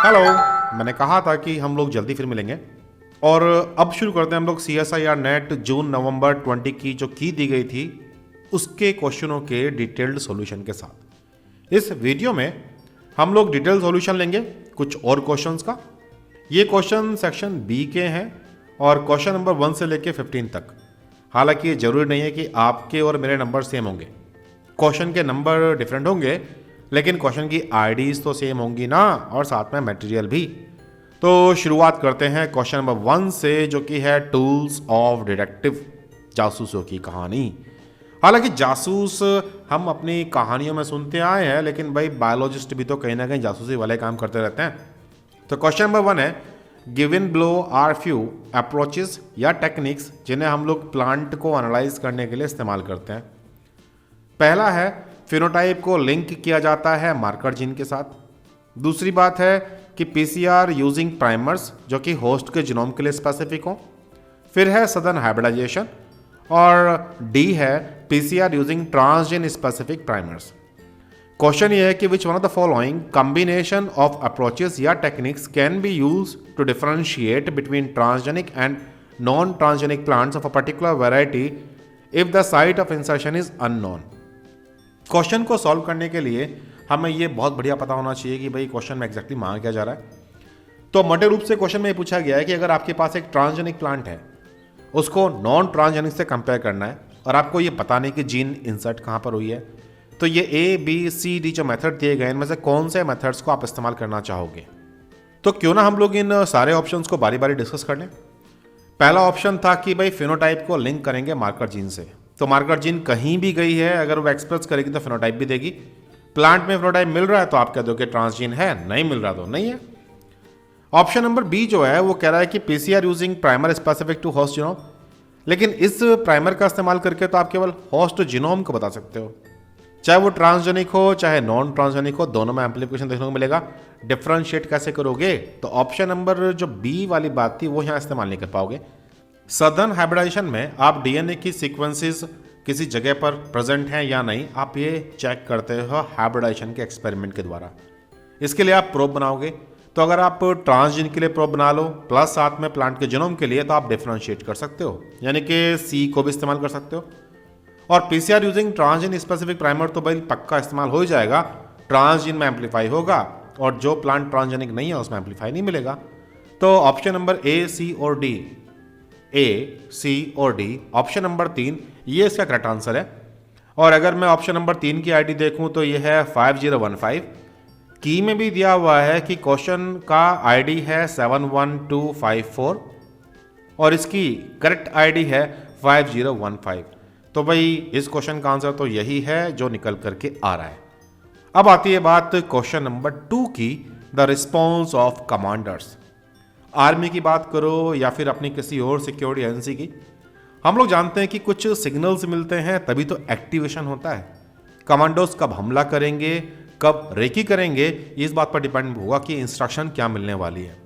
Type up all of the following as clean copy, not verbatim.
Hello. मैंने कहा था कि हम लोग जल्दी फिर मिलेंगे और अब शुरू करते हैं हम लोग CSIR नेट जून नवंबर 20 की जो की दी गई थी उसके क्वेश्चनों के डिटेल्ड सॉल्यूशन के साथ। इस वीडियो में हम लोग डिटेल सॉल्यूशन लेंगे कुछ और क्वेश्चंस का। ये क्वेश्चन सेक्शन बी के हैं और क्वेश्चन नंबर 1 से लेके 15 तक। हालांकि ये जरूरी नहीं है कि आपके और मेरे नंबर सेम होंगे, क्वेश्चन के नंबर डिफरेंट होंगे, लेकिन क्वेश्चन की आईडीज तो सेम होंगी ना, और साथ में मटेरियल भी। तो शुरुआत करते हैं क्वेश्चन नंबर 1 से, जो कि है टूल्स ऑफ डिटेक्टिव, जासूसों की कहानी। हालांकि जासूस हम अपनी कहानियों में सुनते आए हैं, लेकिन भाई बायोलॉजिस्ट भी तो कहीं ना कहीं जासूसी वाले काम करते रहते हैं। तो क्वेश्चन नंबर 1 है, given below are few approaches या टेक्निक्स जिन्हें हम लोग प्लांट को एनालाइज करने के लिए इस्तेमाल करते हैं। पहला है, फिनोटाइप को लिंक किया जाता है मार्कर जीन के साथ। दूसरी बात है कि पीसीआर यूजिंग प्राइमर्स, जो कि होस्ट के जीनोम के लिए स्पेसिफिक हो। फिर है सदन हाइब्रिडाइजेशन, और डी है PCR using transgene specific primers. Question ये है कि which one of the following combination of approaches या techniques can be use to differentiate between transgenic and non transgenic plants of a particular variety if the site of insertion is unknown. Question को solve करने के लिए हमें ये बहुत बढ़िया पता होना चाहिए कि भाई क्वेश्चन में एग्जैक्टली मांगा क्या जा रहा है। तो मोटे रूप से क्वेश्चन में ये पूछा गया है कि अगर आपके पास एक ट्रांसजेनिक प्लांट है, उसको नॉन ट्रांसजेनिक से कंपेयर करना है, और आपको ये पता नहीं कि जीन इंसर्ट कहाँ पर हुई है, तो ये ABCD जो मेथड दिए गए इनमें से कौन से मेथड्स को आप इस्तेमाल करना चाहोगे। तो क्यों ना हम लोग इन सारे ऑप्शंस को बारी बारी डिस्कस कर लें। पहला ऑप्शन था कि भाई फिनोटाइप को लिंक करेंगे मार्कर जीन से। तो मार्कर जीन कहीं भी गई है, अगर वो एक्सप्रेस करेगी तो फिनोटाइप भी देगी। प्लांट में फिनोटाइप मिल रहा है तो आप कह दो कि ट्रांसजीन है, नहीं मिल रहा तो नहीं है। ऑप्शन नंबर बी जो है वो कह रहा है कि PCR using primer specific to host genome, लेकिन इस प्राइमर का इस्तेमाल करके तो आप केवल होस्ट जीनोम को बता सकते हो, चाहे वो ट्रांसजेनिक हो चाहे नॉन ट्रांसजेनिक हो, दोनों में एम्प्लीफिकेशन देखने को मिलेगा। डिफरेंशिएट कैसे करोगे? तो ऑप्शन नंबर जो बी वाली बात थी वो यहाँ इस्तेमाल नहीं कर पाओगे। सदर्न हाइब्रिडाइजेशन में आप डीएनए की सीक्वेंसेस किसी जगह पर प्रेजेंट हैं या नहीं, आप ये चेक करते हो हाइब्रिडाइजेशन के एक्सपेरिमेंट के द्वारा। इसके लिए आप प्रोब बनाओगे, तो अगर आप ट्रांसजीन के लिए प्रोब बना लो प्लस साथ में प्लांट के जीनोम के लिए, तो आप डिफरेंशिएट कर सकते हो, यानी कि सी को भी इस्तेमाल कर सकते हो। और PCR using transgene specific primer तो भाई पक्का इस्तेमाल हो ही जाएगा, ट्रांसजीन में एम्पलीफाई होगा, और जो प्लांट ट्रांसजेनिक नहीं है उसमें एम्पलीफाई नहीं मिलेगा। तो ऑप्शन नंबर A, C और D, A, C और D, ऑप्शन नंबर 3 ये इसका करेक्ट आंसर है। और अगर मैं ऑप्शन नंबर 3 की आईडी देखूं तो ये है 5015। की में भी दिया हुआ है कि क्वेश्चन का आईडी है 71254 और इसकी करेक्ट आईडी है 5015। तो भाई इस क्वेश्चन का आंसर तो यही है जो निकल करके आ रहा है। अब आती है बात क्वेश्चन नंबर 2 की, the response of commanders. Army की बात करो या फिर अपनी किसी और सिक्योरिटी एजेंसी की, हम लोग जानते हैं कि कुछ सिग्नल्स मिलते हैं तभी तो एक्टिवेशन होता है। कमांडोज कब हमला करेंगे, कब रेकी करेंगे, इस बात पर डिपेंड होगा कि इंस्ट्रक्शन क्या मिलने वाली है।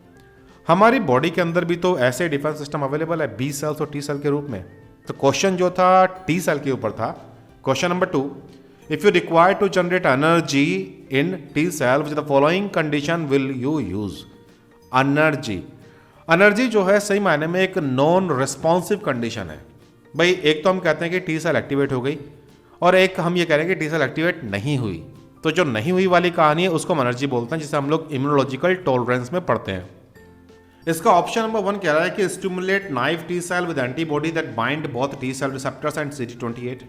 हमारी बॉडी के अंदर भी तो ऐसे डिफेंस सिस्टम अवेलेबल है B सेल्स और T सेल के रूप में। तो क्वेश्चन जो था T सेल के ऊपर था। Question number 2, if you require to generate energy in T cell with the following condition will you use. Energy जो है सही मायने में एक नॉन रिस्पॉन्सिव कंडीशन है। भाई एक तो हम कहते हैं कि टी सेल एक्टिवेट हो गई, और एक हम ये कह रहे हैं कि टी सेल एक्टिवेट नहीं हुई। तो जो नहीं हुई वाली कहानी है उसको हम एनर्जी बोलते हैं, जिसे हम लोग इम्यूनोलॉजिकल टॉलरेंस में पढ़ते हैं। इसका ऑप्शन नंबर 1 कह रहा है कि stimulate naive T cell with antibody that bind both T cell receptors and CD28।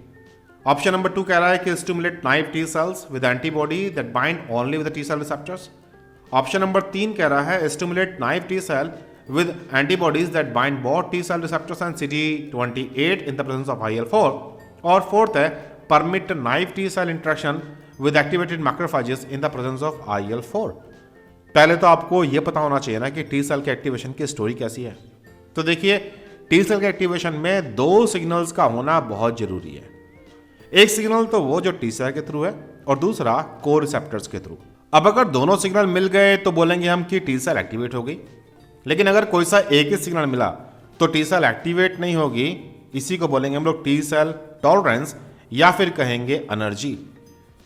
Option number 2 कह रहा है कि stimulate naive T cells with antibody that bind only with T cell receptors. Option number 3 कह रहा है stimulate naive T cell with antibodies that bind both T cell receptors and CD28 in the presence of IL-4। और fourth है permit naive T cell interaction with activated macrophages in the presence of IL-4। पहले तो आपको यह पता होना चाहिए ना कि T सेल के एक्टिवेशन की स्टोरी कैसी है। तो देखिए, T सेल के एक्टिवेशन में 2 सिग्नल्स का होना बहुत जरूरी है। एक सिग्नल तो वो जो T सेल के थ्रू है, और दूसरा को रिसेप्टर्स के थ्रू। अब अगर दोनों सिग्नल मिल गए तो बोलेंगे हम कि T सेल एक्टिवेट हो गई, लेकिन अगर कोई सा एक ही सिग्नल मिला तो टी सेल एक्टिवेट नहीं होगी। इसी को बोलेंगे हम लोग टी सेल टॉलरेंस, या फिर कहेंगे energy.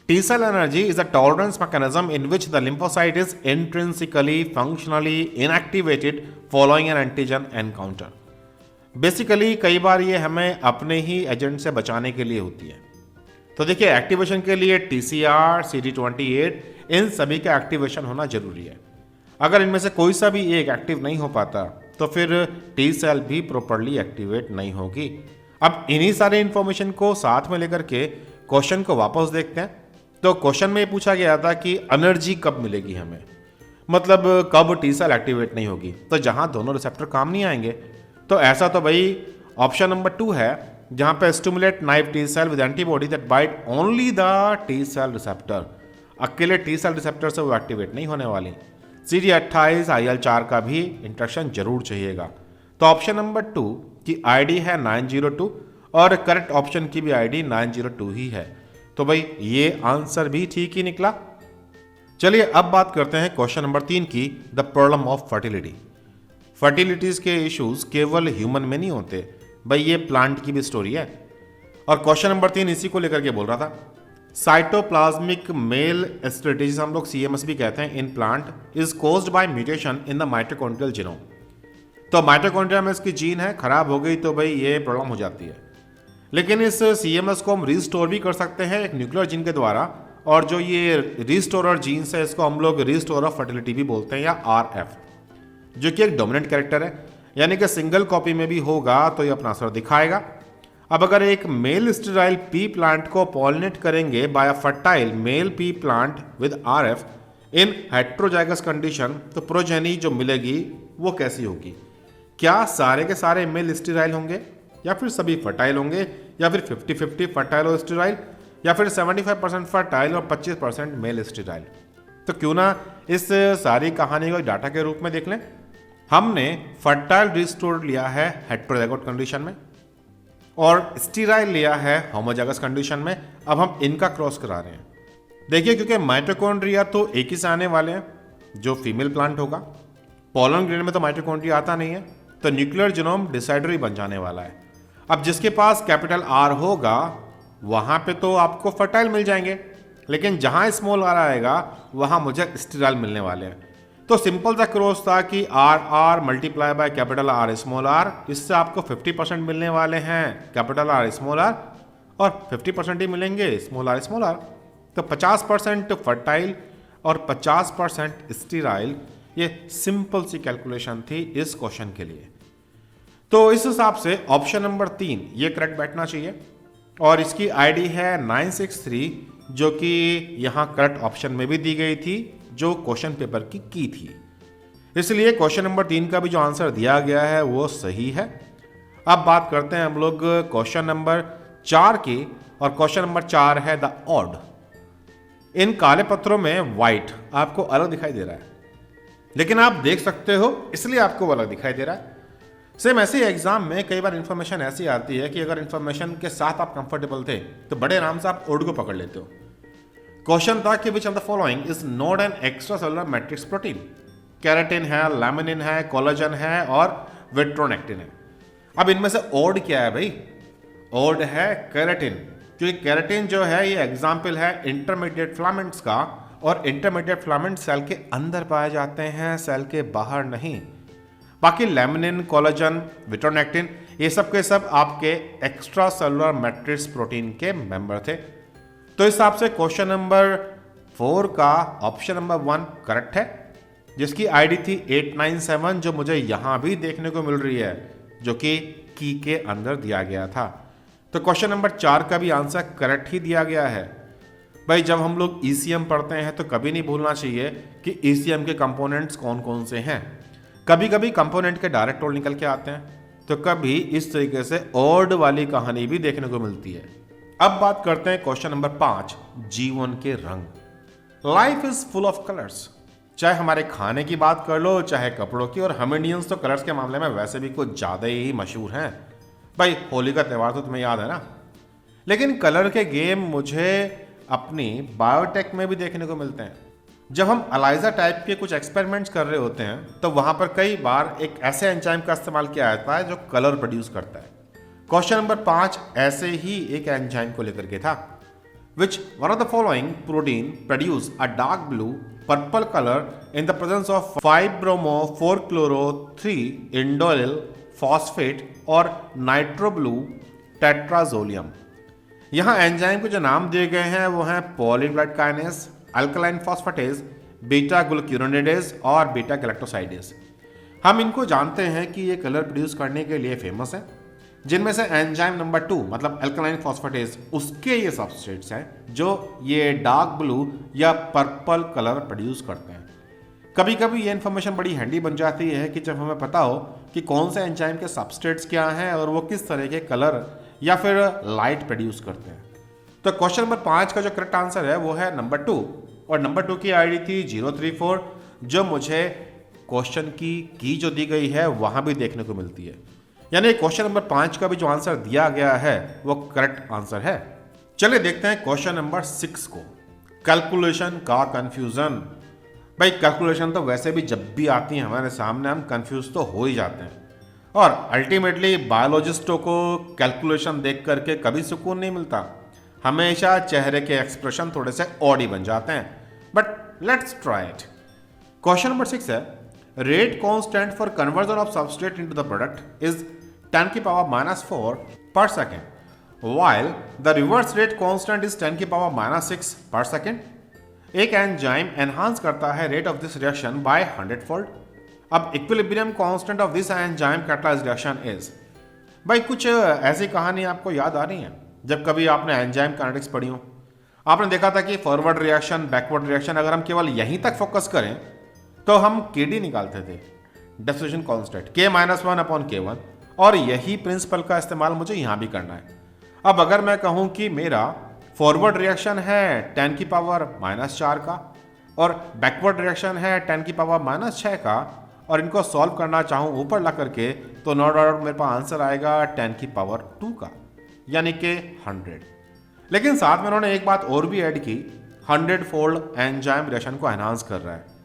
T cell energy is a tolerance mechanism in which the lymphocyte is intrinsically functionally inactivated following an antigen encounter. Basically कई बार ये हमें अपने ही एजेंट से बचाने के लिए होती है। तो देखिए एक्टिवेशन के लिए TCR, CD28 इन सभी का एक्टिवेशन होना जरूरी है। अगर इनमें से कोई सा भी एक एक्टिव नहीं हो पाता तो फिर टी सेल भी प्रॉपरली एक्टिवेट नहीं होगी। अब इन्हीं सारे इंफॉर्मेशन को साथ में लेकर के क्वेश्चन को वापस देखते हैं। तो क्वेश्चन में ये पूछा गया था कि एनर्जी कब मिलेगी हमें, मतलब कब टी सेल एक्टिवेट नहीं होगी, तो जहां दोनों रिसेप्टर काम नहीं आएंगे। तो ऐसा तो भाई ऑप्शन नंबर 2 है, जहां पे stimulate naive T cell with antibody that bite only the T cell receptor. अकेले टी सेल रिसेप्टर से वो एक्टिवेट नहीं होने वाली। CD28 IL4 का भी इंटरेक्शन जरूर चाहिएगा। तो ऑप्शन नंबर 2 की आईडी है 902 और करेक्ट ऑप्शन की भी आईडी 902 ही है। तो भाई ये आंसर भी ठीक ही निकला। चलिए अब बात करते हैं क्वेश्चन नंबर 3 की, द प्रॉब्लम ऑफ फर्टिलिटी। फर्टिलिटीज के इश्यूज केवल ह्यूमन में नहीं होते भाई, ये प्लांट की भी स्टोरी है। और क्वेश्चन नंबर 3 इसी को लेकर के बोल रहा था। साइटोप्लाज्मिक मेल स्ट्रेटेजी हम लोग CMS भी कहते हैं in plant is caused by mutation in the mitochondrial genome. तो माइटोकॉन्ड्रिया में इसकी जीन है, खराब हो गई तो भाई ये प्रॉब्लम हो जाती है। लेकिन इस CMS को हम रिस्टोर भी कर सकते हैं एक न्यूक्लियर जीन के द्वारा, और जो ये रिस्टोरर जीन्स है इसको हम लोग रिस्टोर ऑफ फर्टिलिटी भी बोलते हैं या RF, जो कि एक डोमिनेंट कैरेक्टर है, यानी कि सिंगल कॉपी में भी होगा तो ये अपना असर दिखाएगा। अब अगर एक मेल स्टेराइल पी प्लांट को पॉलिनेट करेंगे by a fertile male pea plant with RF in heterozygous condition, तो प्रोजेनी जो मिलेगी वो कैसी होगी? क्या सारे के सारे मेल स्टेराइल होंगे, या फिर सभी फर्टाइल होंगे, या फिर 50-50 फर्टाइल और स्टेराइल, या फिर 75% फर्टाइल और 25% मेल स्टेराइल? तो क्यों ना इस सारी कहानी को डाटा के रूप में देख लें। हमने फर्टाइल रिस्टोर लिया है हेट्रोजाइगोट कंडीशन में और स्टेराइल लिया है होमोजाइगस कंडीशन में। अब हम इनका क्रॉस करा रहे हैं। देखिए क्योंकि माइटोकॉन्ड्रिया तो एक ही से आने वाले हैं जो फीमेल प्लांट होगा, पोलन ग्रेन में तो माइटोकॉन्ड्रिया आता नहीं है, तो न्यूक्लियर जीनोम डिसाइडरी बन जाने वाला है। अब जिसके पास कैपिटल R होगा वहां पे तो आपको फर्टाइल मिल जाएंगे, लेकिन जहां स्मॉल r आएगा वहां मुझे स्टेराइल मिलने वाले हैं। तो सिंपल सा क्रॉस था कि RR multiply by capital R small r, इससे आपको 50% मिलने वाले हैं कैपिटल R स्मॉल r, और 50% ही मिलेंगे स्मॉल r। तो 50% फर्टाइल और 50% स्टेराइल, ये सिंपल सी कैलकुलेशन थी इस क्वेश्चन के लिए। तो इस हिसाब से ऑप्शन नंबर 3 ये करेक्ट बैठना चाहिए, और इसकी आईडी है 963, जो कि यहां करेक्ट ऑप्शन में भी दी गई थी जो क्वेश्चन पेपर की थी। इसलिए क्वेश्चन नंबर 3 का भी जो आंसर दिया गया है वो सही है। अब बात करते हैं हम लोग क्वेश्चन नंबर 4 की, और क्वेश्चन नंबर 4 है द ऑड। इन काले पत्रों में व्हाइट आपको अलग दिखाई दे रहा है, लेकिन आप देख सकते हो इसलिए आपको वो अलग दिखाई दे रहा है। सेम ऐसे एग्जाम में कई बार इंफॉर्मेशन ऐसी आती है कि अगर इंफॉर्मेशन के साथ आप कंफर्टेबल थे तो बड़े आराम से आप ओड को पकड़ लेते हो। क्वेश्चन था कि which of the following is not an extra cellular matrix protein. Keratin है, लैमिनिन है, कोलेजन है और विट्रोनेक्टिन है। अब इनमें से ओड क्या है भाई? ओड है कैराटिन, क्योंकि कैराटिन जो है ये एग्जाम्पल है इंटरमीडिएट फिलामेंट्स का, और इंटरमीडिएट फिलामेंट सेल के अंदर पाए जाते हैं, सेल के बाहर नहीं। बाकी लैमिनिन, कोलेजन, विट्रोनेक्टिन ये सब के सब आपके एक्स्ट्रा सेलुलर मैट्रिक्स प्रोटीन के मेंबर थे। तो इस हिसाब से क्वेश्चन नंबर 4 का ऑप्शन नंबर 1 करेक्ट है, जिसकी आईडी थी 897, जो मुझे यहां भी देखने को मिल रही है, जो कि की के अंदर दिया गया था। तो क्वेश्चन नंबर 4 का भी आंसर करेक्ट ही दिया गया है। भाई जब हम लोग ECM पढ़ते हैं तो कभी नहीं भूलना चाहिए कि ECM के कंपोनेंट्स कौन कौन से हैं। कभी कभी कंपोनेंट के डायरेक्ट ओड निकल के आते हैं, तो कभी इस तरीके से ओड वाली कहानी भी देखने को मिलती है। अब बात करते हैं क्वेश्चन नंबर 5, जीवन के रंग। Life is full of colours. चाहे हमारे खाने की बात कर लो, चाहे कपड़ों की, और हम इंडियंस तो कलर्स के मामले में वैसे भी कुछ ज्यादा ही मशहूर हैं। भाई होली का त्यौहार तो तुम्हें याद है ना, लेकिन कलर के गेम मुझे अपनी बायोटेक में भी देखने को मिलते हैं। जब हम अलाइजा टाइप के कुछ एक्सपेरिमेंट्स कर रहे होते हैं तो वहां पर कई बार एक ऐसे एंजाइम का इस्तेमाल किया जाता है जो कलर प्रोड्यूस करता है। क्वेश्चन नंबर 5 ऐसे ही एक एंजाइम को लेकर के था। Which one of the following protein produce a dark blue purple color in the presence of 5-bromo-4-chloro-3 indole phosphate और nitroblue tetrazoleum? यहाँ एंजाइम के जो नाम दिए गए हैं वो हैं पॉलीग्लाइड काइनेस, अल्कलाइन फॉस्फेटेज, बीटा ग्लूक्यूरोनिडेज और बीटा गैलेक्टोसाइडेज। हम इनको जानते हैं कि ये कलर प्रोड्यूस करने के लिए फेमस है, जिनमें से एंजाइम नंबर 2 मतलब अल्कलाइन फॉस्फेटेज उसके ये सबस्ट्रेट्स हैं जो ये डार्क ब्लू या पर्पल कलर प्रोड्यूस करते हैं। कभी कभी ये इन्फॉर्मेशन बड़ी हैंडी बन जाती है कि जब हमें पता हो कि कौन से एंजाइम के सबस्ट्रेट्स क्या हैं और वो किस तरह के कलर या फिर लाइट प्रोड्यूस करते हैं। तो क्वेश्चन नंबर 5 का जो करेक्ट आंसर है वो है नंबर 2 और नंबर 2 की आईडी थी 034 जो मुझे क्वेश्चन की जो दी गई है वहां भी देखने को मिलती है। यानी क्वेश्चन नंबर 5 का भी जो आंसर दिया गया है वो करेक्ट आंसर है। चलिए देखते हैं क्वेश्चन नंबर 6 को, कैलकुलेशन का कंफ्यूजन। भाई कैलकुलेशन तो वैसे भी जब भी आती है हमारे सामने हम कंफ्यूज तो हो ही जाते हैं और अल्टीमेटली बायोलॉजिस्टों को कैलकुलेशन देख करके कभी सुकून नहीं मिलता, हमेशा चेहरे के एक्सप्रेशन थोड़े से ऑड ही बन जाते हैं। But let's try it. Question number 6 है, rate constant for conversion of substrate into the product is 10 की power -4 per second, while the reverse rate constant is 10 की पावर -6 per second. एक एंजाइम एनहांस करता है rate of this reaction by 100 fold. अब equilibrium constant of this enzyme catalysed reaction is. भाई कुछ ऐसी कहानी आपको याद आ रही है जब कभी आपने एंजाइम काइनेटिक्स पढ़ी हो। आपने देखा था कि फॉरवर्ड रिएक्शन बैकवर्ड रिएक्शन अगर हम केवल यहीं तक फोकस करें तो हम KD निकालते थे, डिफ्यूजन कांस्टेंट K-1/K1, और यही प्रिंसिपल का इस्तेमाल मुझे यहां भी करना है। अब अगर मैं कहूं कि मेरा फॉरवर्ड रिएक्शन है 10 की पावर -4 का और बैकवर्ड रिएक्शन है 10 की पावर -6 का और इनको सॉल्व करना चाहूं ऊपर ला करके, तो नो डाउट मेरे पास आंसर आएगा 10 की पावर 2 का, यानी कि 100। लेकिन साथ में उन्होंने एक बात और भी ऐड की, 100 फोल्ड एंजाइम रिएक्शन को एनहांस कर रहा है।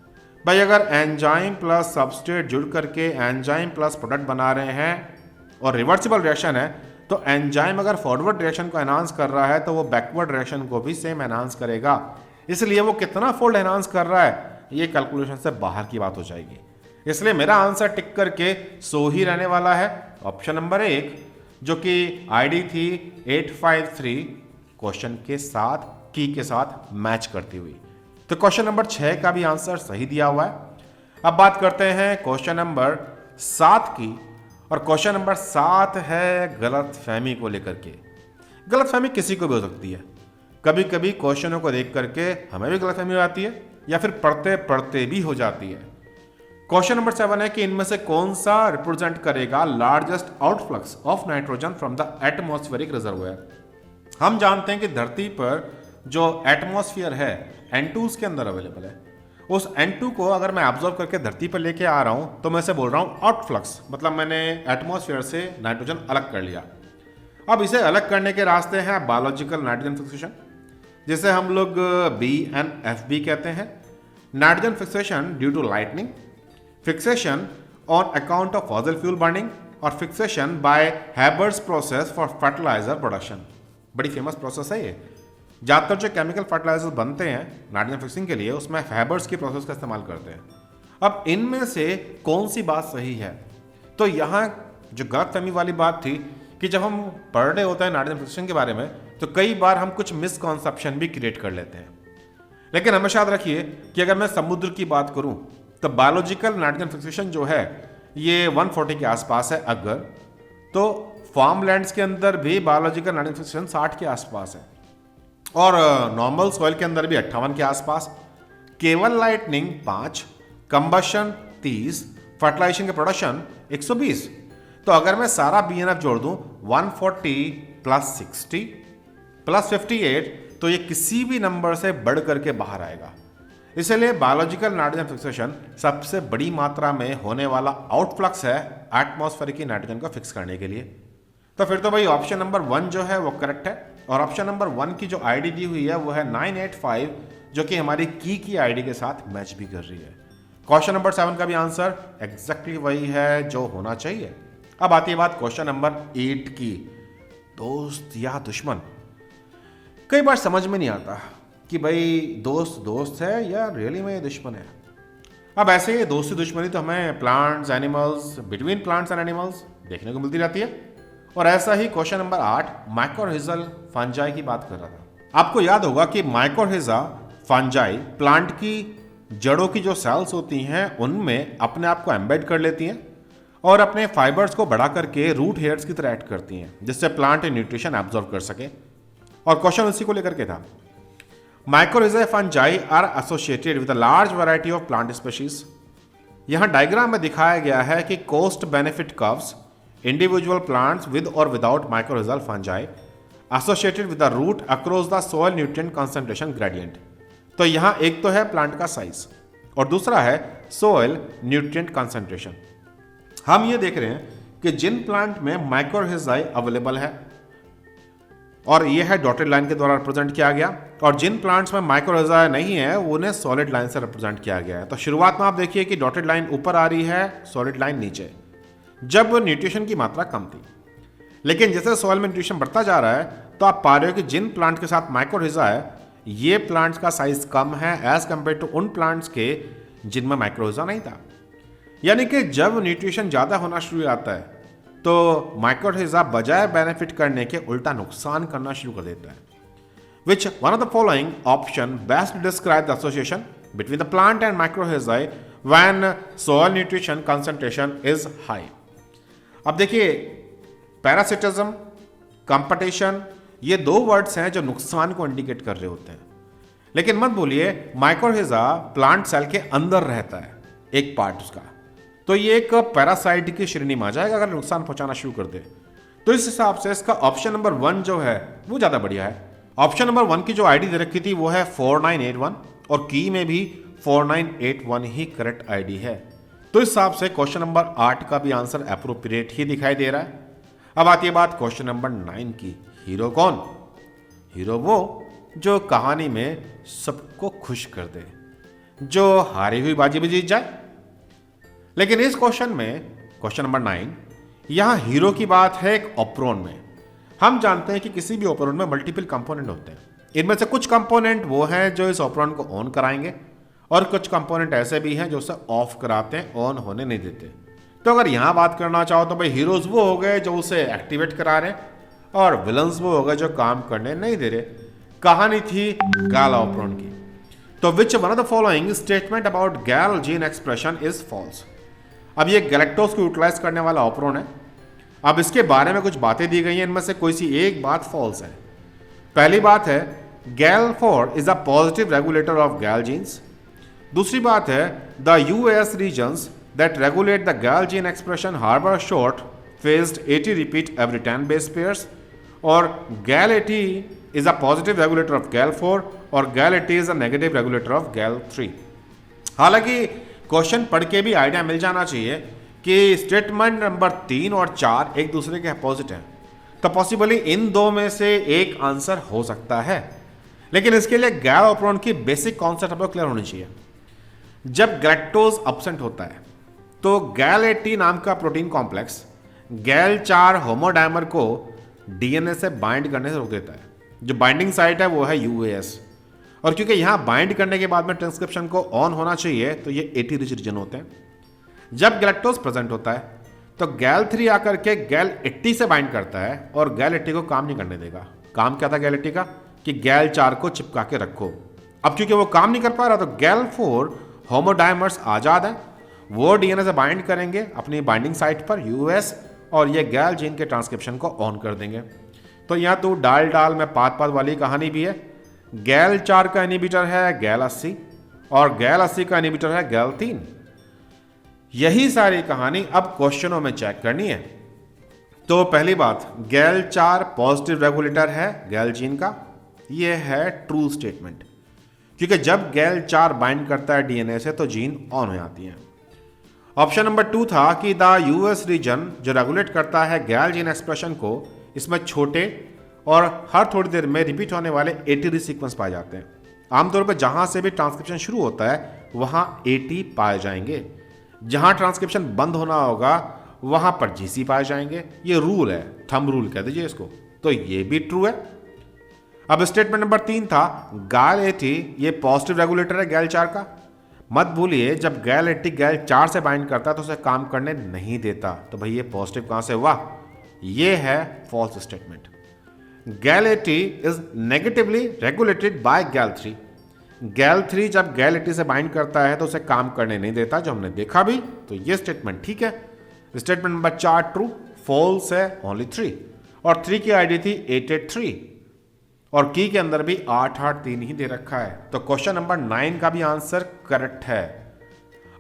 भाई अगर एंजाइम प्लस सबस्ट्रेट जुड़ करके एंजाइम प्लस प्रोडक्ट बना रहे हैं और रिवर्सिबल रिएक्शन है, तो एंजाइम अगर फॉरवर्ड रिएक्शन को एनहांस कर रहा है तो वो बैकवर्ड रिएक्शन को भी सेम एनहांस करेगा। इसलिए वो कितना फोल्ड एनहांस कर रहा है ये कैलकुलेशन से बाहर की बात हो जाएगी। इसलिए मेरा आंसर टिक करके सो ही रहने वाला है, ऑप्शन नंबर 1, जो कि आईडी थी 853 क्वेश्चन के साथ की के साथ मैच करती हुई। तो क्वेश्चन नंबर 6 का भी आंसर सही दिया हुआ है। अब बात करते हैं क्वेश्चन नंबर 7 की, और क्वेश्चन नंबर 7 है गलत फहमी को लेकर के। गलत फहमी किसी को भी हो सकती है, कभी कभी क्वेश्चनों को देख करके हमें भी गलत फहमी हो जाती है या फिर पढ़ते पढ़ते भी हो जाती है। क्वेश्चन नंबर 7 है कि इनमें से कौन सा रिप्रेजेंट करेगा largest outflux of nitrogen from the atmospheric reservoir. हम जानते हैं कि धरती पर जो एटमॉस्फेयर है N2 के अंदर अवेलेबल है। उस N2 को अगर मैं ऑब्जर्व करके धरती पर लेके आ रहा हूं तो मैं इसे बोल रहा हूं आउटफ्लक्स, मतलब मैंने एटमॉस्फेयर से नाइट्रोजन अलग कर लिया। अब इसे अलग करने के रास्ते हैं बायोलॉजिकल नाइट्रोजन फिक्सेशन, जिसे हम लोग BNFB कहते हैं। Nitrogen fixation due to lightning, fixation on account of fossil fuel burning और fixation by Haber's process for fertiliser production. बड़ी फेमस प्रोसेस है ये। ज़्यादातर जो केमिकल फर्टिलाइजर्स बनते हैं नाइट्रोजन फिक्सिंग के लिए उसमें हैबर्स की प्रोसेस का इस्तेमाल करते हैं। अब इनमें से कौन सी बात सही है? तो यहाँ जो गलतफहमी वाली बात थी कि जब हम पढ़ रहे होते हैं नाइट्रोजन फिक्सिंग के बारे में तो कई बार हम कुछ मिसकॉन्सेप्शन भी क्रिएट कर लेते हैं। लेकिन हमेशा याद रखिए कि अगर मैं समुद्र की बात करूं तो बायोलॉजिकल नाइट्रोजन फिक्सेशन जो है ये 140 के आसपास है, अगर तो फार्म लैंड्स के अंदर भी बायोलॉजिकल नाइट्रोजन फिक्सेशन 60 के आसपास है और नॉर्मल सॉइल के अंदर भी 58 के आसपास। केवल लाइटनिंग 5, कंबशन 30, फर्टिलाइजेशन के प्रोडक्शन 120। तो अगर मैं सारा BNF जोड़ दूं 140 प्लस 60 प्लस 58, तो ये किसी भी नंबर से बढ़ करके बाहर आएगा। इसलिए बायोलॉजिकल नाइट्रोजन फिक्सेशन सबसे बड़ी मात्रा में होने वाला आउटफ्लक्स है एटमॉस्फेरिक की नाइट्रोजन को फिक्स करने के लिए। तो फिर तो भाई ऑप्शन नंबर 1 जो है वो करेक्ट है, और ऑप्शन नंबर 1 की जो आईडी दी हुई है वो है 985, जो कि हमारी की आईडी के साथ मैच भी कर रही है। क्वेश्चन नंबर 7 का भी आंसर एग्जैक्टली वही है जो होना चाहिए। अब आती है बात क्वेश्चन नंबर 8 की, दोस्त या दुश्मन। कई बार समझ में नहीं आता कि भाई दोस्त दोस्त है या रियली में दुश्मन है। अब ऐसे ही दोस्ती दुश्मनी तो हमें plants animals, between plants and animals देखने को मिलती रहती है। और ऐसा ही क्वेश्चन नंबर 8 माइकोरहिज़ल फंजाई की बात कर रहा था। आपको याद होगा कि माइकोरहिज़ा फंजाई प्लांट की जड़ों की जो सेल्स होती हैं उनमें अपने आप को एम्बेड कर लेती हैं और अपने फाइबर्स को बढ़ा करके रूट हेयर्स की तरह एक्ट करती हैं, जिससे प्लांट न्यूट्रिशन एब्जॉर्ब कर सके। और क्वेश्चन उसी को लेकर के था। Mycorrhiza fungi are associated with a large variety of plant species. यहां डायग्राम में दिखाया गया है कि cost benefit curves individual plants with और without mycorrhizal fungi associated with the root across the soil nutrient concentration gradient. तो यहां एक तो है प्लांट का साइज और दूसरा है सॉइल न्यूट्रिएंट कंसंट्रेशन। हम ये देख रहे हैं कि जिन प्लांट में माइकोरहिज़ा अवेलेबल है और ये है डॉटेड लाइन के द्वारा रिप्रेजेंट किया गया, और जिन प्लांट्स में माइकोरहिज़ा नहीं है उन्हें सॉलिड लाइन से रिप्रेजेंट किया गया है। तो शुरुआत में आप देखिए कि डॉटेड लाइन ऊपर आ रही है, सॉलिड लाइन नीचे, जब न्यूट्रिशन की मात्रा कम थी। लेकिन जैसे सॉइल में न्यूट्रिशन बढ़ता जा रहा है तो आप पा रहे हो कि जिन प्लांट के साथ माइकोरहिज़ा है ये प्लांट्स का साइज कम है एज कंपेयर टू उन प्लांट्स के जिनमें माइकोरहिज़ा नहीं था। यानी कि जब न्यूट्रिशन ज़्यादा होना शुरू हो जाता है तो माइकोरहिज़ा बजाय बेनिफिट करने के उल्टा नुकसान करना शुरू कर देता है। Which one of the following option best describe the association between the plant and mycorrhiza when soil nutrition concentration is high. अब देखिए, पैरासिटिज्म, कंपटीशन, ये दो वर्ड्स हैं जो नुकसान को इंडिकेट कर रहे होते हैं। लेकिन मत बोलिए माइकोरहिज़ा प्लांट सेल के अंदर रहता है, एक पार्ट उसका, तो ये एक पैरासाइट की श्रेणी में आ जाएगा अगर नुकसान पहुंचाना शुरू कर दे। तो इस हिसाब से इसका ऑप्शन नंबर 1 जो है वो ज़्यादा बढ़िया है। ऑप्शन नंबर 1 की जो आईडी दे रखी थी वो है 4981 और की में भी 4981 ही करेक्ट आईडी है। तो इस हिसाब से क्वेश्चन नंबर 8 का भी आंसर एप्रोप्रिएट ही दिखाई दे रहा है। अब आती है बात क्वेश्चन नंबर 9 की। हीरो कौन? हीरो वो जो कहानी में सबको खुश कर दे, जो हारी हुई बाजी भी जीत जाए। लेकिन इस क्वेश्चन में, क्वेश्चन नंबर 9, यहां हीरो की बात है एक ऑपरोन में। हम जानते हैं कि किसी भी ऑपरोन में मल्टीपल कंपोनेंट होते हैं। इनमें से कुछ कंपोनेंट वो हैं जो इस ऑपरोन को ऑन कराएंगे और कुछ कंपोनेंट ऐसे भी हैं जो उसे ऑफ कराते हैं, ऑन होने नहीं देते। तो अगर यहां बात करना चाहो तो भाई हीरोज वो हो गए जो उसे एक्टिवेट करा रहे हैं और विलन्स वो हो गए जो काम करने नहीं दे रहे। कहानी थी गैल ऑपरोन की। तो विच one of the following statement about गैल जीन एक्सप्रेशन इज फॉल्स। अब ये गैलेक्टोज को यूटिलाइज करने वाला ऑपरोन है। अब इसके बारे में कुछ बातें दी गई हैं, इनमें से कोई सी एक बात फॉल्स है। पहली बात है Gal4 is a positive regulator of gal genes. दूसरी बात है the US regions that regulate the gal gene expression harbour short phased 80 repeat every 10 base pairs. और Gal80 is a positive regulator of Gal4 और Gal80 is a negative regulator of Gal3. हालांकि question पढ़ के भी idea मिल जाना चाहिए कि statement number 3 और 4 एक दूसरे के अपोजिट हैं, तो पॉसिबली इन दो में से एक आंसर हो सकता है। लेकिन इसके लिए गैल ऑपरोन की बेसिक कॉन्सेप्ट आपको क्लियर होनी चाहिए। जब गैलेक्टोज एब्सेंट होता है तो गैल80 नाम का प्रोटीन कॉम्प्लेक्स गैल4 होमोडाइमर को डीएनए से बाइंड करने से रोक देता है। जो बाइंडिंग साइट है वो है यूएस, और क्योंकि यहां बाइंड करने के बाद में ट्रांसक्रिप्शन को ऑन होना चाहिए तो ये 80 रिच रीजन होते हैं। जब गैलेक्टोज प्रेजेंट होता है तो गैल3 आकर के गैल80 से बाइंड करता है और गैल80 को काम नहीं करने देगा। काम क्या था गैल80 का कि गैल4 को चिपका के रखो। अब क्योंकि वो काम नहीं कर पा रहा तो गैल4 होमोडाइमर्स आजाद है, वो डीएनए से बाइंड करेंगे अपनी बाइंडिंग साइट पर यूएस और ये गैल जीन के ट्रांसक्रिप्शन को ऑन कर देंगे। तो यहाँ तो डाल डाल में पात पात वाली कहानी भी है। गैल4 का इनहिबिटर है गैल80 और गैल80 का इनहिबिटर है गैल3। यही सारी कहानी अब क्वेश्चनों में चेक करनी है। तो पहली बात, गैल4 पॉजिटिव रेगुलेटर है गैल जीन का, यह है ट्रू स्टेटमेंट, क्योंकि जब गैल4 बाइंड करता है डीएनए से तो जीन ऑन हो जाती है। ऑप्शन नंबर 2 था कि द यूएस रीजन जो रेगुलेट करता है गैल जीन एक्सप्रेशन को, इसमें छोटे और हर थोड़ी देर में रिपीट होने वाले 80 सीक्वेंस पाए जाते हैं। आमतौर पर जहां से भी ट्रांसक्रिप्शन शुरू होता है वहां 80 पाए जाएंगे, जहां ट्रांसक्रिप्शन बंद होना होगा वहां पर जीसी पाए जाएंगे। ये रूल है, थंब रूल कह दीजिए इसको। तो ये भी ट्रू है। अब स्टेटमेंट नंबर 3 था गैल 80, ये पॉजिटिव रेगुलेटर है गैल 4 का। मत भूलिए जब गैल 80 गैल 4 से बाइंड करता है तो उसे काम करने नहीं देता, तो भाई ये पॉजिटिव कहां से हुआ? ये है फॉल्स स्टेटमेंट। गैल 80 इज नेगेटिवली रेगुलेटेड बाय गैल 3। गैल 3 जब गैल 80 से बाइंड करता है तो उसे काम करने नहीं देता, जो हमने देखा भी, तो ये स्टेटमेंट ठीक है। स्टेटमेंट नंबर 4 ट्रू, फॉल्स है ओनली 3, और 3 की आईडी थी 883 और की के अंदर भी 883 ही दे रखा है, तो क्वेश्चन नंबर 9 का भी आंसर करेक्ट है।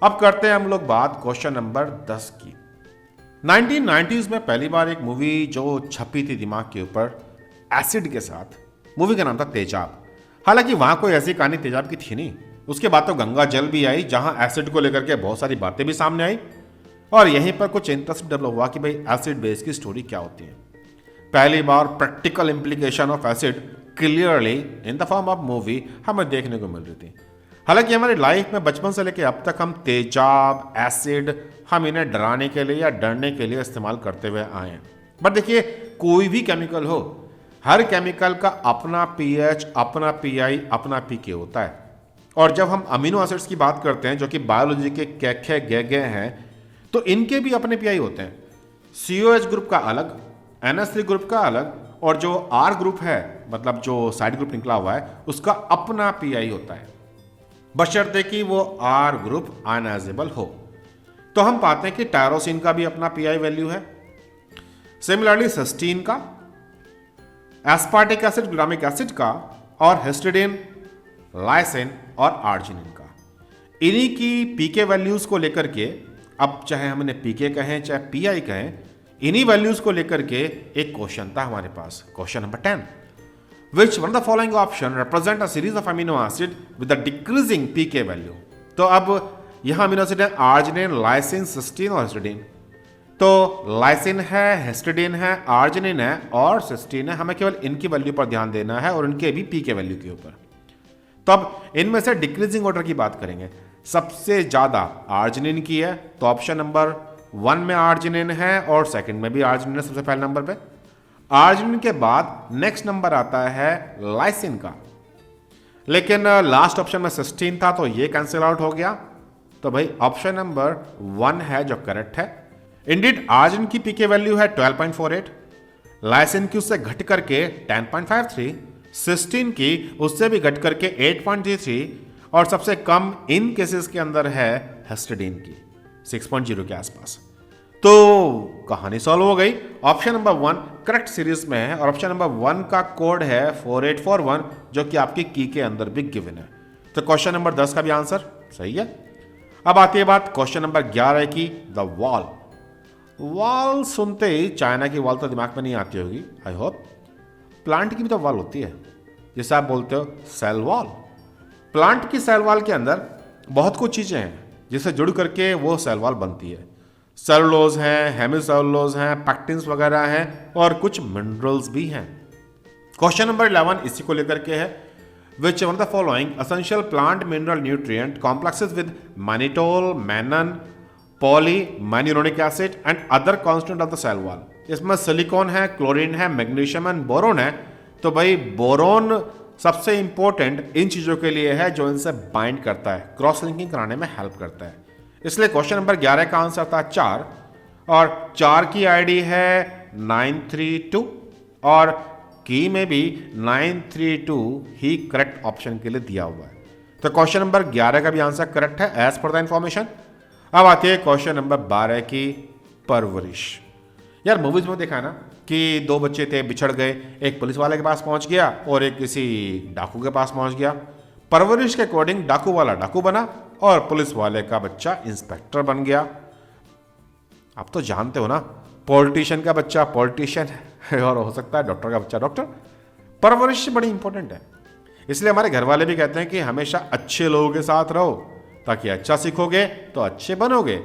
अब करते हैं हम लोग बात क्वेश्चन नंबर 10 की। 1990s में पहली बार एक मूवी जो छपी थी दिमाग के ऊपर एसिड के साथ, मूवी का नाम था तेजाब। हालांकि वहां कोई ऐसी कहानी तेजाब की थी नहीं, उसके बाद तो गंगा जल भी आई जहां एसिड को लेकर के बहुत सारी बातें भी सामने आई, और यहीं पर कुछ इंटरेस्ट डेवलप हुआ कि भाई एसिड बेस की स्टोरी क्या होती है। पहली बार practical implication of acid clearly in the form of movie हमें देखने को मिल रही थी। हालांकि हमारी लाइफ में बचपन से लेकर अब तक हम तेजाब, एसिड, हम इन्हें डराने के लिए या डरने के लिए इस्तेमाल करते हुए आए हैं। बट देखिए कोई भी केमिकल हो, हर केमिकल का अपना पीएच, अपना पीआई, अपना पीके होता है। और जब हम अमीनो एसिड्स की बात करते हैं जो कि बायोलॉजी के कैखे गैगे हैं, तो इनके भी अपने पीआई होते हैं। COH ग्रुप का अलग, NH3 ग्रुप का अलग, और जो R ग्रुप है मतलब जो साइड ग्रुप निकला हुआ है उसका अपना पीआई होता है, बशर्ते कि वो R ग्रुप आयनाइजेबल हो। तो हम पाते हैं कि टायरोसिन का भी अपना पीआई वैल्यू है, सिमिलरली सिस्टीन का, एस्पार्टिक एसिड, ग्लूटामिक एसिड का, और हिस्टिडीन, लाइसिन और आर्जिनिन का। इन्हीं की पीके वैल्यूज को लेकर के, अब चाहे हम इन्हें पीके कहें चाहे पीआई कहें, इन्हीं वैल्यूज को लेकर के एक क्वेश्चन था हमारे पास, question number 10। Which one of the following option represent a series of amino acid with a decreasing pK value. तो अब यहां अमीनो एसिड है आर्जिनिन, लाइसिन, सिस्टीन और हिस्टिडीन। तो लाइसिन है, हिस्टिडीन है, आर्जिनिन है और सिस्टीन है। हमें केवल इनकी वैल्यू पर ध्यान देना है और इनके भी पीके वैल्यू के ऊपर। तो अब इनमें से डिक्रीजिंग ऑर्डर की बात करेंगे। सबसे ज्यादा आर्जिनिन की है, तो ऑप्शन नंबर 1 में आर्जिनिन है और सेकंड में भी आर्जिनिन है सबसे पहले नंबर पे। आर्जिनिन के बाद नेक्स्ट नंबर आता है लाइसिन का, लेकिन लास्ट ऑप्शन में सिस्टीन था तो ये कैंसिल आउट हो गया। तो भाई ऑप्शन नंबर 1 है जो करेक्ट है। इंडिड आर्जिनिन की पीके वैल्यू है 12.48, लाइसिन की उससे घट करके 10.53, सिस्टीन की उससे भी घट करके 8.33 और सबसे कम इन केसेस के अंदर है हिस्टिडीन की 6.0 के आसपास। तो कहानी सॉल्व हो गई। ऑप्शन नंबर 1 करेक्ट सीरीज में है और ऑप्शन नंबर 1 का कोड है 4841 जो कि आपकी की के अंदर भी गिवन है। तो क्वेश्चन नंबर 10 का भी आंसर सही है। अब आती है बात क्वेश्चन नंबर 11 की, द वॉल। वॉल सुनते ही चाइना की वॉल तो दिमाग में नहीं आती होगी, आई होप। प्लांट की भी तो वॉल होती है जिसे आप बोलते हो सेल वॉल। प्लांट की सेल वॉल के अंदर बहुत कुछ चीजें हैं जिससे जुड़ करके वो सेल वॉल बनती है। सेलुलोज हैं, हेमिसेलुलोज हैं, पैक्टिन्स वगैरह हैं और कुछ मिनरल्स भी हैं। क्वेश्चन नंबर 11 इसी को लेकर के है। Which one of the following essential plant mineral nutrient complexes with mannitol, mannan, poly mannuronic acid and other constant of the cell wall. इसमें सिलिकॉन है, क्लोरीन है, मैग्नीशियम एंड बोरोन है। तो भाई बोरोन सबसे इंपॉर्टेंट इन चीजों के लिए है जो इनसे बाइंड करता है, क्रॉस लिंकिंग कराने में हेल्प करता है। इसलिए क्वेश्चन नंबर 11 का आंसर था 4 और 4 की आईडी है 932 और की में भी 932 ही करेक्ट ऑप्शन के लिए दिया हुआ है। तो क्वेश्चन नंबर 11 का भी आंसर करेक्ट है एज पर द इंफॉर्मेशन। अब आती है क्वेश्चन नंबर 12 की परवरिश। यार मूवीज में देखा है ना कि दो बच्चे थे, बिछड़ गए, एक पुलिस वाले के पास पहुंच गया और एक किसी डाकू के पास पहुंच गया। परवरिश के अकॉर्डिंग डाकू वाला डाकू बना और पुलिस वाले का बच्चा इंस्पेक्टर बन गया। आप तो जानते हो ना, पॉलिटिशियन का बच्चा पॉलिटिशियन है और हो सकता है डॉक्टर का बच्चा डॉक्टर। परवरिश बड़ी इंपॉर्टेंट है, इसलिए हमारे घर वाले भी कहते हैं कि हमेशा अच्छे लोगों के साथ रहो ताकि अच्छा सीखोगे तो अच्छे बनोगे।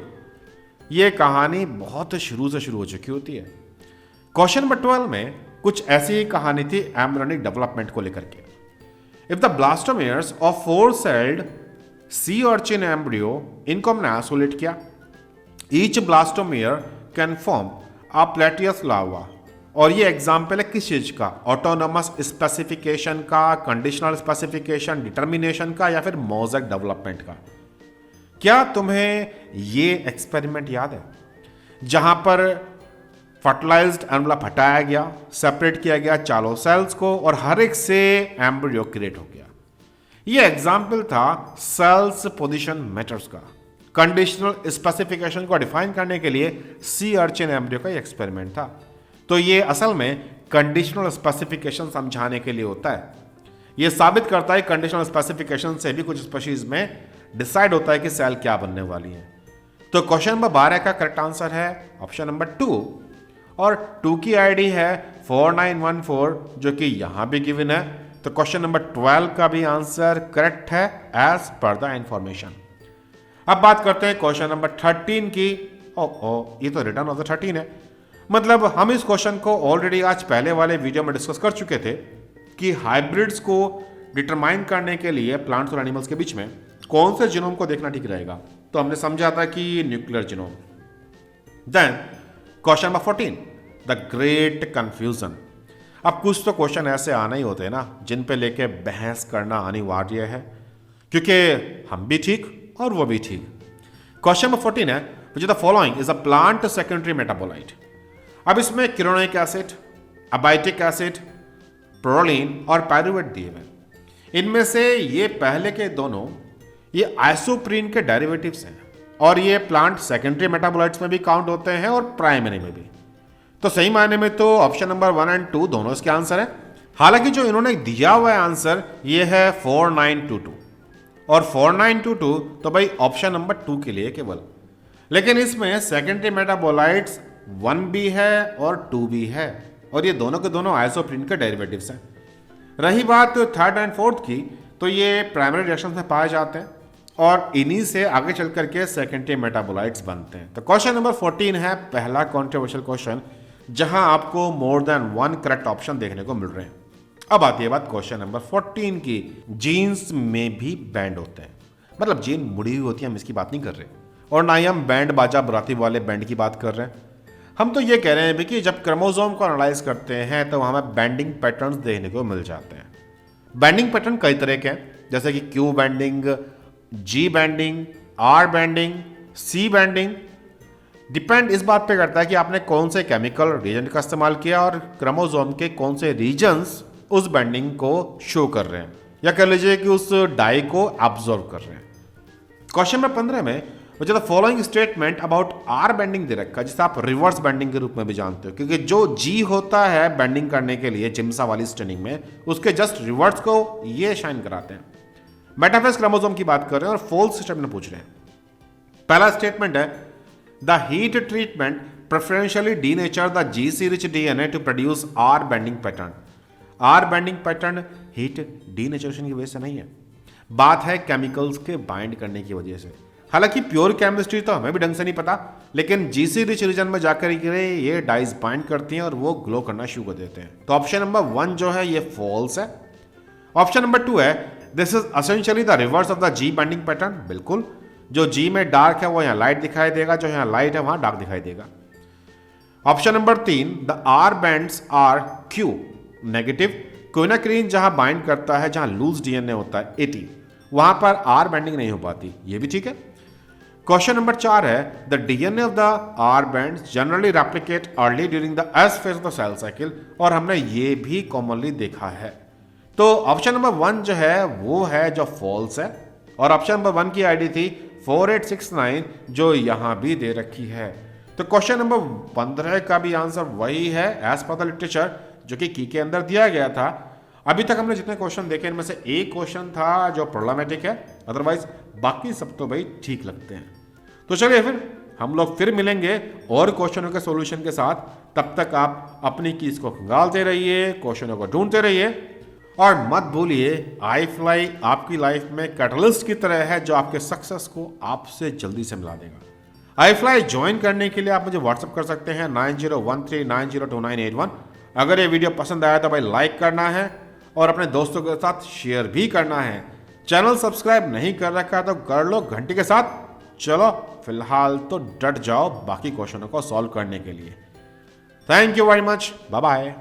ये कहानी बहुत शुरू से शुरू हो चुकी होती है। क्वेश्चन नंबर 12 में कुछ ऐसी ही कहानी थी एम्ब्रियोनिक डेवलपमेंट को लेकर के। If the blastomeres of 4-celled sea urchin embryo, इनको हमने आइसोलेट किया। Each blastomere can form a pluteus larva और ये एग्जाम्पल है किस चीज का? ऑटोनोमस स्पेसिफिकेशन का, कंडीशनल स्पेसिफिकेशन, डिटर्मिनेशन का, या फिर मोज़ेक डेवलपमेंट का। क्या तुम्हें ये एक्सपेरिमेंट याद है जहां पर फर्टिलाइज्ड एनवलप हटाया गया, सेपरेट किया गया चारों सेल्स को, और हर एक से एम्ब्रियो क्रिएट हो गया? ये एग्जाम्पल था सेल्स पोजीशन मैटर्स का। कंडीशनल स्पेसिफिकेशन को डिफाइन करने के लिए सी अर्चिन एम्ब्रियो का एक्सपेरिमेंट था। तो ये असल में कंडीशनल स्पेसिफिकेशन समझाने के लिए होता है। ये साबित करता है कंडीशनल स्पेसिफिकेशन से भी कुछ स्पीशीज में डिसाइड होता है कि सेल क्या बनने वाली है। तो क्वेश्चन नंबर 12 का करेक्ट आंसर है ऑप्शन नंबर 2, और 2 की आईडी है 4914 जो कि यहां भी गिवन है। तो क्वेश्चन नंबर 12 का भी आंसर करेक्ट है एज पर द इंफॉर्मेशन। अब बात करते हैं क्वेश्चन नंबर 13 की। ये तो रिटर्न ऑफ द 13 है, मतलब हम इस क्वेश्चन को ऑलरेडी आज पहले वाले वीडियो में डिस्कस कर चुके थे कि हाइब्रिड्स को डिटरमाइन करने के लिए प्लांट्स और एनिमल्स के बीच में कौन से जीनोम को देखना ठीक रहेगा। तो हमने समझा था कि nuclear genome. Then question number 14, the great confusion. अब कुछ तो क्वेश्चन ऐसे आना ही होते हैं ना जिन पे लेके बहस करना अनिवार्य है, क्योंकि हम भी ठीक और वो भी ठीक। क्वेश्चन नंबर 14 है which the following is a plant secondary metabolite. अब इसमें क्रिनोनिक एसिड, अबाइटिक एसिड, प्रोलिन और पायरुवेट दिए हुए। इनमें से ये पहले के दोनों ये आइसोप्रीन के डेरिवेटिव्स हैं, और ये प्लांट सेकेंडरी मेटाबोलाइट्स में भी काउंट होते हैं और प्राइमरी में भी। तो सही मायने में तो ऑप्शन नंबर 1 और 2 दोनों इसके आंसर है। हालांकि जो इन्होंने दिया हुआ है आंसर ये है 4922, और 4922 तो भाई ऑप्शन नंबर 2 के लिए केवल। लेकिन इसमें सेकेंडरी मेटाबोलाइट्स 1 भी है और 2 भी है, और ये दोनों के दोनों आइसोप्रीन के डेरिवेटिव्स हैं। रही बात थर्ड एंड फोर्थ की, तो ये प्राइमरी रिएक्शन में पाए जाते हैं और इन्हीं से आगे चल करके सेकेंडरी मेटाबोलाइट्स बनते हैं। तो क्वेश्चन नंबर 14 है पहला कॉन्ट्रोवर्शियल क्वेश्चन जहां आपको मोर देन 1 करेक्ट ऑप्शन देखने को मिल रहे हैं। अब आती है बात क्वेश्चन नंबर 14 की। जीन्स में भी बैंड होते हैं, मतलब जीन मुड़ी हुई होती है, हम इसकी बात नहीं कर रहे, और ना ही हम बैंड बाजा बराती वाले बैंड की बात कर रहे हैं। हम तो ये कह रहे हैं कि जब क्रोमोसोम को एनालाइज करते हैं तो हमें बैंडिंग पैटर्न्स देखने को मिल जाते हैं। बैंडिंग पैटर्न कई तरह के हैं, जैसे कि Q banding, G banding, R banding, C banding. Depend इस बात पे करता है कि आपने कौन से केमिकल रिएजेंट का इस्तेमाल किया और क्रोमोसोम के कौन से रीजन्स उस बैंडिंग को शो कर रहे हैं, या कह लीजिए कि उस डाई को एब्जॉर्व कर रहे हैं। क्वेश्चन नंबर 15 में मुझे the following statement about R banding दे रखा है, जिसे आप रिवर्स बैंडिंग के रूप में भी जानते हो, क्योंकि जो जी होता है बैंडिंग करने के लिए जिम्सा वाली स्टेनिंग में, उसके जस्ट रिवर्स को ये शाइन कराते हैं। मेटाफेज क्रोमोसोम की बात कर रहे हैं और फोल्स स्टेटमेंट पूछ रहे हैं। पहला स्टेटमेंट है the heat treatment preferentially denature the GC rich DNA to produce R banding pattern. R banding pattern heat denaturation की वजह से नहीं है, बात है केमिकल्स के बाइंड करने की वजह से। हालांकि प्योर केमिस्ट्री तो हमें भी ढंग से नहीं पता, लेकिन जीसी रिच रीजन में जाकर ये डाइज बाइंड करती हैं और वो ग्लो करना शुरू कर देते हैं। तो ऑप्शन नंबर 1 जो है ये फॉल्स है। ऑप्शन नंबर 2 है this is essentially the reverse of the G binding pattern. बिल्कुल, जो जी में डार्क है वो यहाँ लाइट दिखाई देगा, जो यहाँ लाइट है वहां डार्क दिखाई देगा। Option number 3 the R bands are Q negative. Quinacrine जहां बाइंड करता है, जहां लूज डीएनए होता है 80, वहां पर आर बैंडिंग नहीं हो पाती, ये भी ठीक है। क्वेश्चन नंबर 4 है the DNA of the R bands generally replicate early during the S phase of the cell cycle, और हमने ये भी कॉमनली देखा है। तो ऑप्शन नंबर 1 जो है वो है जो फॉल्स है, और ऑप्शन नंबर 1 की आईडी थी 4869 जो यहां भी दे रखी है। तो क्वेश्चन नंबर 15 का भी आंसर वही है एज पर द लिटरेचर, जो कि की के अंदर दिया गया था। अभी तक हमने जितने क्वेश्चन देखे इनमें से एक क्वेश्चन था जो प्रॉब्लमेटिक है, अदरवाइज बाकी सब तो भाई ठीक लगते हैं। तो चलिए फिर हम लोग फिर मिलेंगे और क्वेश्चनों के सॉल्यूशन के साथ। तब तक आप अपनी कीज को खंगालते रहिए, क्वेश्चनों को ढूंढते रहिए, और मत भूलिए iFly आपकी लाइफ में कैटलिस्ट की तरह है जो आपके सक्सेस को आपसे जल्दी से मिला देगा। iFly ज्वाइन करने के लिए आप मुझे व्हाट्सअप कर सकते हैं 9013902981। अगर ये वीडियो पसंद आया तो भाई लाइक करना है और अपने दोस्तों के साथ शेयर भी करना है। चैनल सब्सक्राइब नहीं कर रखा तो कर लो घंटी के साथ। चलो फिलहाल तो डट जाओ बाकी क्वेश्चनों को सॉल्व करने के लिए। Thank you very much, bye bye.